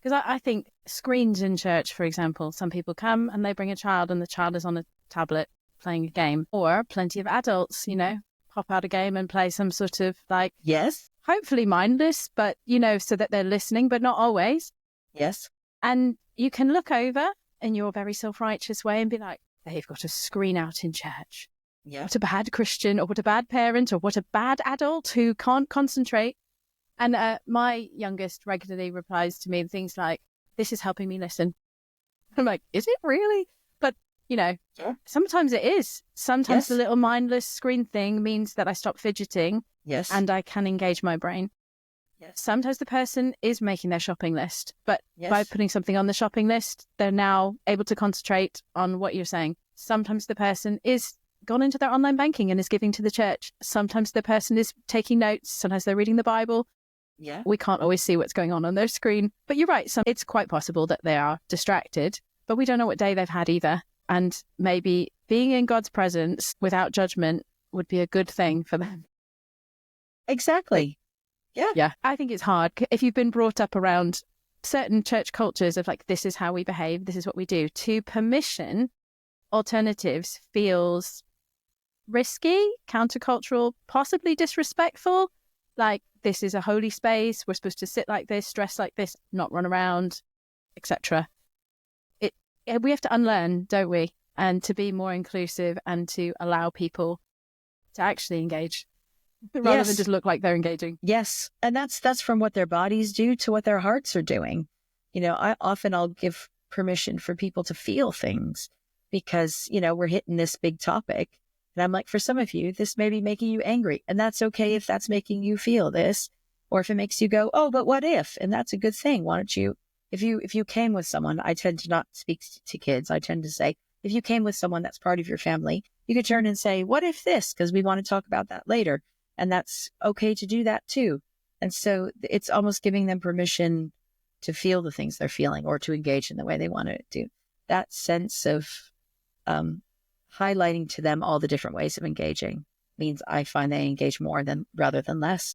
Because I think screens in church, for example, some people come and they bring a child and the child is on a tablet playing a game, or plenty of adults, pop out a game and play some sort of like, Yes. hopefully mindless, but, so that they're listening, but not always. Yes. And you can look over in your very self-righteous way and be like, they've got a screen out in church. Yeah. What a bad Christian, or what a bad parent, or what a bad adult who can't concentrate. And my youngest regularly replies to me things like, this is helping me listen. I'm like, is it really? But, Yeah. sometimes it is. Sometimes Yes. the little mindless screen thing means that I stop fidgeting. Yes. And I can engage my brain. Yes. Sometimes the person is making their shopping list, but Yes. by putting something on the shopping list, they're now able to concentrate on what you're saying. Sometimes the person is gone into their online banking and is giving to the church. Sometimes the person is taking notes. Sometimes they're reading the Bible. Yeah. We can't always see what's going on their screen. But you're right. It's quite possible that they are distracted, but we don't know what day they've had either. And maybe being in God's presence without judgment would be a good thing for them. Exactly. Yeah. Yeah. I think it's hard if you've been brought up around certain church cultures of like, this is how we behave, this is what we do. To permission alternatives feels risky, countercultural, possibly disrespectful. Like, this is a holy space. We're supposed to sit like this, dress like this, not run around, etc. We have to unlearn, don't we? And to be more inclusive and to allow people to actually engage rather than just look like they're engaging. Yes. And that's from what their bodies do to what their hearts are doing. I'll give permission for people to feel things because, we're hitting this big topic. And I'm like, for some of you, this may be making you angry. And that's okay if that's making you feel this, or if it makes you go, oh, but what if? And that's a good thing. Why don't you, if you came with someone, I tend to not speak to kids. I tend to say, if you came with someone that's part of your family, you could turn and say, what if this? Because we want to talk about that later. And that's okay to do that too. And so it's almost giving them permission to feel the things they're feeling or to engage in the way they want to do. That sense of highlighting to them all the different ways of engaging means I find they engage more rather than less.